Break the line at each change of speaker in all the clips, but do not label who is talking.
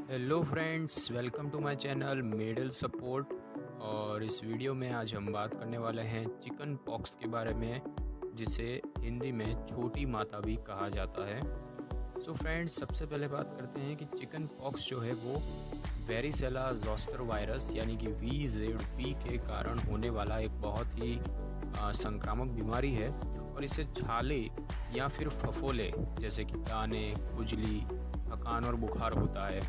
Hello friends, welcome to my channel middle support. और इस video में आज हम बात करने वाले हैं चिकन पॉक्स के बारे में, जिसे हिंदी में छोटी माता भी कहा जाता है। सो फ्रेंड्स, सबसे पहले बात करते हैं कि चिकन पॉक्स जो है वो वेरिसेला जोस्टर वायरस यानी कि VZV के कारण होने वाला एक बहुत ही संक्रामक बीमारी है। और इसे छाले या फिर फफोले जैसे कि दाने, खुजली, थकान और बुखार होता है।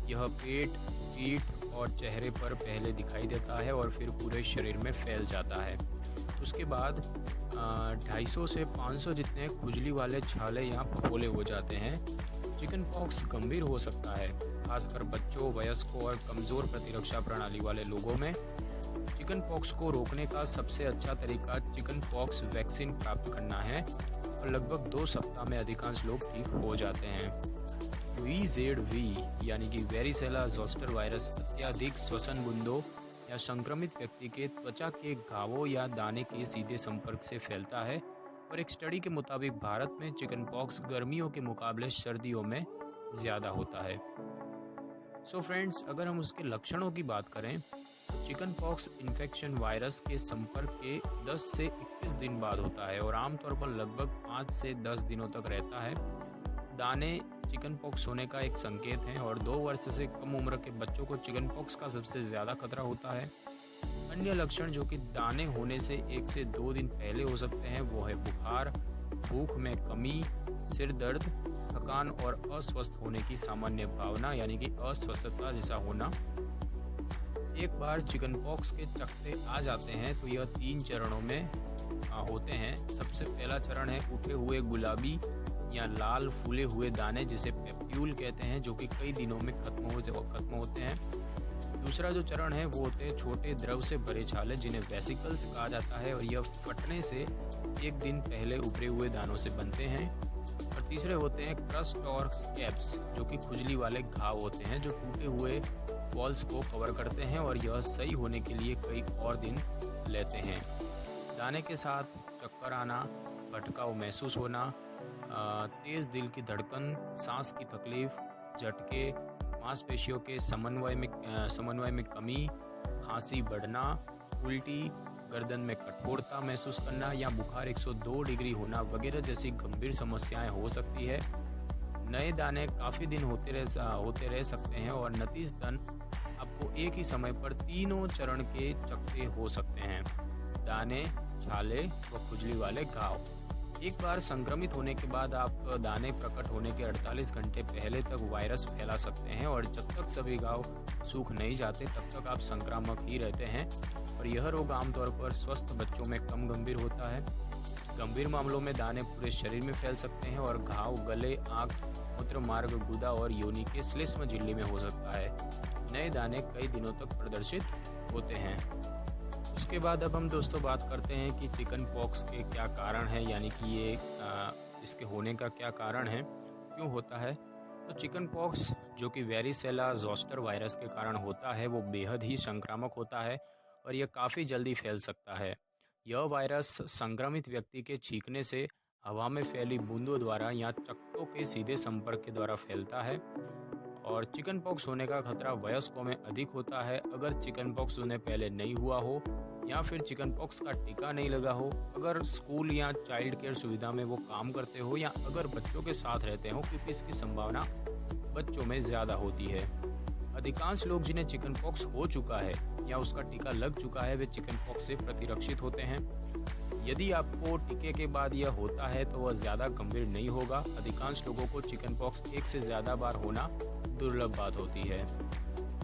यह पेट, पीठ और चेहरे पर पहले दिखाई देता है और फिर पूरे शरीर में फैल जाता है। उसके बाद 250 से 500 जितने खुजली वाले छाले या फफोले हो जाते हैं। चिकन पॉक्स गंभीर हो सकता है, खासकर बच्चों, वयस्कों और कमज़ोर प्रतिरक्षा प्रणाली वाले लोगों में। चिकन पॉक्स को रोकने का सबसे अच्छा तरीका चिकन पॉक्स वैक्सीन प्राप्त करना है और लगभग 2 सप्ताह में अधिकांश लोग ठीक हो जाते हैं। VZV यानी कि वेरिसेला जोस्टर वायरस अत्यधिक श्वसन बूंदों या संक्रमित व्यक्ति के त्वचा के घावों या दाने के सीधे संपर्क से फैलता है। और एक स्टडी के मुताबिक भारत में चिकन पॉक्स गर्मियों के मुकाबले सर्दियों में ज़्यादा होता है। सो फ्रेंड्स, अगर हम उसके लक्षणों की बात करें तो चिकन पॉक्स इन्फेक्शन वायरस के संपर्क के 10 से 21 दिन बाद होता है और आमतौर पर लगभग 5 से 10 दिनों तक रहता है। दाने चिकन पॉक्स होने का एक संकेत है और 2 वर्ष से कम उम्र के बच्चों को चिकन पॉक्स का सबसे ज़्यादा खतरा होता है। अन्य लक्षण जो कि दाने होने से 1 से 2 दिन पहले हो सकते हैं वो है बुखार, भूख में कमी, सिर दर्द, थकान और अस्वस्थ होने की सामान्य भावना यानी कि अस्वस्थता जैसा होना। एक बार चिकन पॉक्स के चकत्ते आ जाते हैं तो यह 3 चरणों में होते हैं। सबसे पहला चरण है उठे हुए गुलाबी या लाल फूले हुए दाने जिसे पेप्यूल कहते हैं, जो कि कई दिनों में खत्म होते हैं। दूसरा जो चरण है वो होते हैं छोटे द्रव से भरे छाले जिन्हें वेसिकल्स कहा जाता है और यह फटने से 1 दिन पहले उभरे हुए दानों से बनते हैं। और तीसरे होते हैं क्रस्ट और स्कैब्स, जो कि खुजली वाले घाव होते हैं जो टूटे हुए फॉल्स को कवर करते हैं और यह सही होने के लिए कई और दिन लेते हैं। दाने के साथ चक्कर आना, भटकाव महसूस होना, तेज़ दिल की धड़कन, सांस की तकलीफ, झटके, मांसपेशियों के समन्वय में कमी, खांसी बढ़ना, उल्टी, गर्दन में कठोरता महसूस करना या बुखार 102 डिग्री होना वगैरह जैसी गंभीर समस्याएं हो सकती है। नए दाने काफ़ी दिन होते रह सकते हैं और नतीजतन आपको एक ही समय पर तीनों चरण के चकत्ते हो सकते हैं: दाने, छाले व खुजली वाले घाव। एक बार संक्रमित होने के बाद आप दाने प्रकट होने के 48 घंटे पहले तक वायरस फैला सकते हैं और जब तक सभी घाव सूख नहीं जाते तब तक आप संक्रामक ही रहते हैं। और यह रोग आमतौर पर स्वस्थ बच्चों में कम गंभीर होता है। गंभीर मामलों में दाने पूरे शरीर में फैल सकते हैं और घाव गले, आँख, मूत्र मार्ग, गुदा और योनि के श्लेष्म झिल्ली में हो सकता है। नए दाने कई दिनों तक प्रदर्शित होते हैं। उसके बाद अब हम दोस्तों बात करते हैं कि चिकन पॉक्स के क्या कारण हैं, यानी कि ये इसके होने का क्या कारण है, क्यों होता है। तो चिकन पॉक्स जो कि वेरिसेला जोस्टर वायरस के कारण होता है वो बेहद ही संक्रामक होता है और यह काफ़ी जल्दी फैल सकता है। यह वायरस संक्रमित व्यक्ति के छींकने से, हवा में फैली बूंदों द्वारा या चकत्तों के सीधे संपर्क के द्वारा फैलता है। और चिकन पॉक्स होने का खतरा वयस्कों में अधिक होता है अगर चिकन पॉक्स उन्हें पहले नहीं हुआ हो या फिर चिकन पॉक्स का टीका नहीं लगा हो, अगर स्कूल या चाइल्ड केयर सुविधा में वो काम करते हो या अगर बच्चों के साथ रहते हो, क्योंकि इसकी संभावना बच्चों में ज़्यादा होती है। अधिकांश लोग जिन्हें चिकन पॉक्स हो चुका है या उसका टीका लग चुका है वे चिकन पॉक्स से प्रतिरक्षित होते हैं। यदि आपको टीके के बाद यह होता है तो वह ज़्यादा गंभीर नहीं होगा। अधिकांश लोगों को चिकन पॉक्स 1 से ज़्यादा बार होना दुर्लभ बात होती है।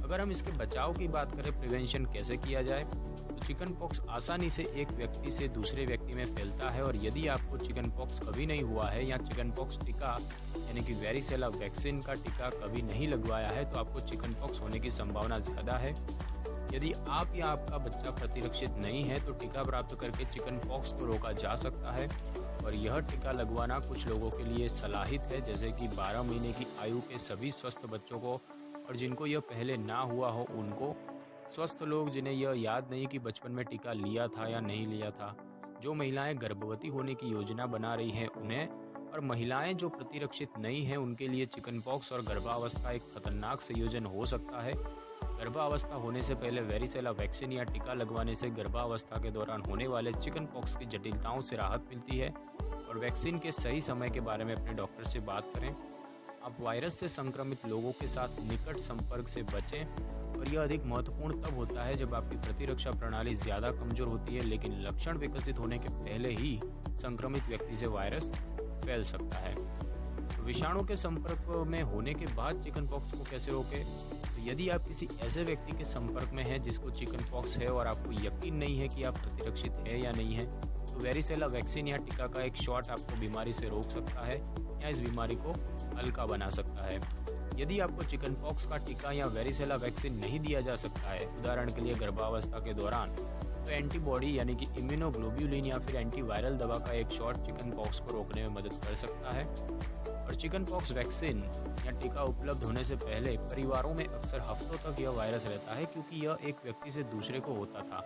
अगर हम इसके बचाव की बात करें, प्रिवेंशन कैसे किया जाए, तो चिकन पॉक्स आसानी से एक व्यक्ति से दूसरे व्यक्ति में फैलता है और यदि आपको चिकन पॉक्स कभी नहीं हुआ है या चिकन पॉक्स टीका यानी कि वेरिसेला वैक्सीन का टीका कभी नहीं लगवाया है तो आपको चिकन पॉक्स होने की संभावना ज़्यादा है। यदि आप या आपका बच्चा प्रतिरक्षित नहीं है तो टीका प्राप्त करके चिकन पॉक्स को रोका जा सकता है। और यह टीका लगवाना कुछ लोगों के लिए सलाहित है, जैसे कि 12 महीने की आयु के सभी स्वस्थ बच्चों को और जिनको यह पहले ना हुआ हो उनको। स्वस्थ लोग जिन्हें यह याद नहीं कि बचपन में टीका लिया था या नहीं लिया था। जो महिलाएं गर्भवती होने की योजना बना रही हैं उन्हें, और महिलाएं जो प्रतिरक्षित नहीं हैं उनके लिए चिकन पॉक्स और गर्भावस्था एक खतरनाक संयोजन हो सकता है। गर्भावस्था होने से पहले वेरिसेला वैक्सीन या टीका लगवाने से गर्भावस्था के दौरान होने वाले चिकन पॉक्स की जटिलताओं से राहत मिलती है। और वैक्सीन के सही समय के बारे में अपने डॉक्टर से बात करें। आप वायरस से संक्रमित लोगों के साथ निकट संपर्क से बचें और यह अधिक महत्वपूर्ण तब होता है जब आपकी प्रतिरक्षा प्रणाली ज़्यादा कमज़ोर होती है, लेकिन लक्षण विकसित होने के पहले ही संक्रमित व्यक्ति से वायरस फैल सकता है। तो विषाणु के संपर्क में होने के बाद चिकन पॉक्स को कैसे रोकें? तो यदि आप किसी ऐसे व्यक्ति के संपर्क में हैं जिसको चिकन पॉक्स है और आपको यकीन नहीं है कि आप प्रतिरक्षित है या नहीं है, तो वेरिसेला वैक्सीन या टीका का एक शॉट आपको बीमारी से रोक सकता है या इस बीमारी को हल्का बना सकता है। यदि आपको चिकन पॉक्स का टीका या वेरिसेला वैक्सीन नहीं दिया जा सकता है, उदाहरण के लिए गर्भावस्था के दौरान, तो एंटीबॉडी यानी कि इम्यूनोग्लोब्युलिन या फिर एंटीवायरल दवा का एक शॉट चिकन पॉक्स को रोकने में मदद कर सकता है। और चिकन पॉक्स वैक्सीन या टीका उपलब्ध होने से पहले परिवारों में अक्सर हफ्तों तक यह वायरस रहता है, क्योंकि यह एक व्यक्ति से दूसरे को होता था।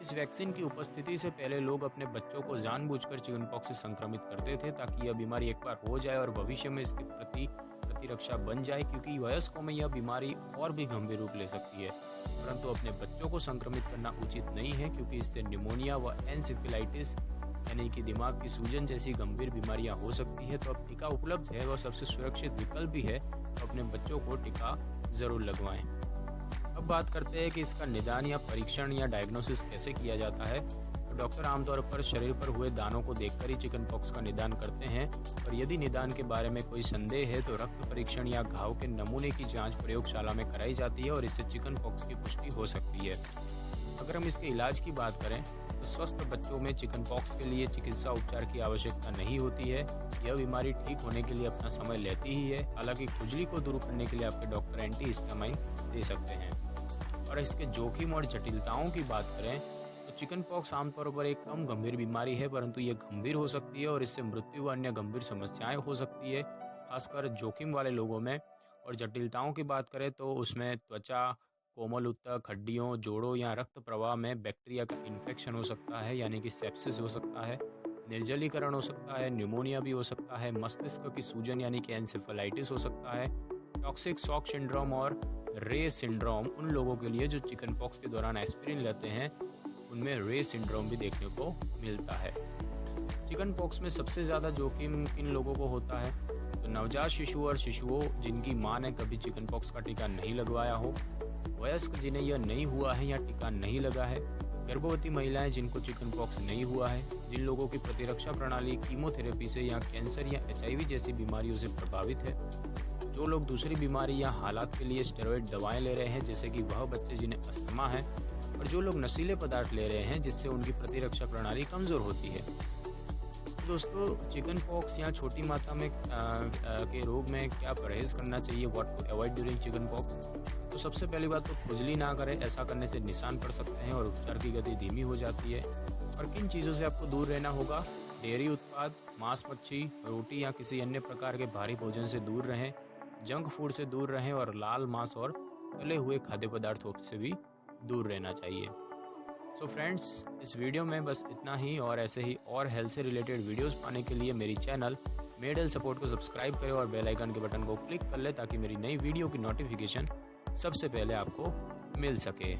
इस वैक्सीन की उपस्थिति से पहले लोग अपने बच्चों को जानबूझकर चिकन पॉक्स से संक्रमित करते थे ताकि यह बीमारी एक बार हो जाए और भविष्य में इसके प्रति प्रतिरक्षा बन जाए, क्योंकि वयस्कों में यह बीमारी और भी गंभीर रूप ले सकती है। परंतु अपने बच्चों को संक्रमित करना उचित नहीं है, क्योंकि इससे निमोनिया व एनसेफेलाइटिस यानी कि दिमाग की सूजन जैसी गंभीर बीमारियां हो सकती है। तो अब टीका उपलब्ध है, वह सबसे सुरक्षित विकल्प भी है, तो अपने बच्चों को टीका जरूर लगवाएं। अब बात करते हैं कि इसका निदान या परीक्षण या डायग्नोसिस कैसे किया जाता है। तो डॉक्टर आमतौर पर शरीर पर हुए दानों को देखकर ही चिकन पॉक्स का निदान करते हैं, और यदि निदान के बारे में कोई संदेह है तो रक्त परीक्षण या घाव के नमूने की जांच प्रयोगशाला में कराई जाती है और इससे चिकन पॉक्स की पुष्टि हो सकती है। अगर हम इसके इलाज की बात करें तो स्वस्थ बच्चों में चिकन पॉक्स के लिए चिकित्सा उपचार की आवश्यकता नहीं होती है। यह बीमारी ठीक होने के लिए अपना समय लेती ही है। हालांकि खुजली को दूर करने के लिए आपके डॉक्टर एंटीहिस्टामाइन दे सकते हैं। और इसके जोखिम और जटिलताओं की बात करें तो चिकन पॉक्स आमतौर पर एक कम गंभीर बीमारी है, परंतु यह गंभीर हो सकती है और इससे मृत्यु व अन्य गंभीर समस्याएं हो सकती है, खासकर जोखिम वाले लोगों में। और जटिलताओं की बात करें तो उसमें त्वचा, कोमल ऊतक, हड्डियों, जोड़ों या रक्त प्रवाह में बैक्टीरिया का इन्फेक्शन हो सकता है, यानी कि सेप्सिस हो सकता है, निर्जलीकरण हो सकता है, न्यूमोनिया भी हो सकता है, मस्तिष्क की सूजन यानी कि एन्सेफेलाइटिस हो सकता है, टॉक्सिक शॉक सिंड्रोम और रे सिंड्रोम उन लोगों के लिए जो चिकन पॉक्स के दौरान एस्पिरिन लेते हैं, उनमें रे सिंड्रोम भी देखने को मिलता है। चिकन पॉक्स में सबसे ज़्यादा जोखिम किन लोगों को होता है? तो नवजात शिशु और शिशुओं जिनकी मां ने कभी चिकन पॉक्स का टीका नहीं लगवाया हो, वयस्क जिन्हें यह नहीं हुआ है या टीका नहीं लगा है, गर्भवती महिलाएं जिनको चिकन पॉक्स नहीं हुआ है, जिन लोगों की प्रतिरक्षा प्रणाली कीमोथेरेपी से या कैंसर या HIV जैसी बीमारियों से प्रभावित है, जो लोग दूसरी बीमारी या हालात के लिए स्टेरॉइड दवाएं ले रहे हैं, जैसे कि वह बच्चे जिन्हें अस्थमा है, और जो लोग नशीले पदार्थ ले रहे हैं जिससे उनकी प्रतिरक्षा प्रणाली कमज़ोर होती है। दोस्तों, चिकन पॉक्स या छोटी मात्रा में के रोग में क्या परहेज करना चाहिए, what to avoid during chickenpox? तो सबसे पहली बात तो खुजली ना करें, ऐसा करने से निशान पड़ सकते हैं और उपचार की गति धीमी हो जाती है। और किन चीज़ों से आपको दूर रहना होगा? डेयरी उत्पाद, मांस, मच्छी, रोटी या किसी अन्य प्रकार के भारी भोजन से दूर रहें, जंक फूड से दूर रहें और लाल मांस और तले हुए खाद्य पदार्थों से भी दूर रहना चाहिए। सो फ्रेंड्स, इस वीडियो में बस इतना ही, और ऐसे ही और हेल्थ से रिलेटेड वीडियोस पाने के लिए मेरी चैनल मेड हेल्थ सपोर्ट को सब्सक्राइब करें और बेल आइकन के बटन को क्लिक कर लें ताकि मेरी नई वीडियो की नोटिफिकेशन सबसे पहले आपको मिल सके।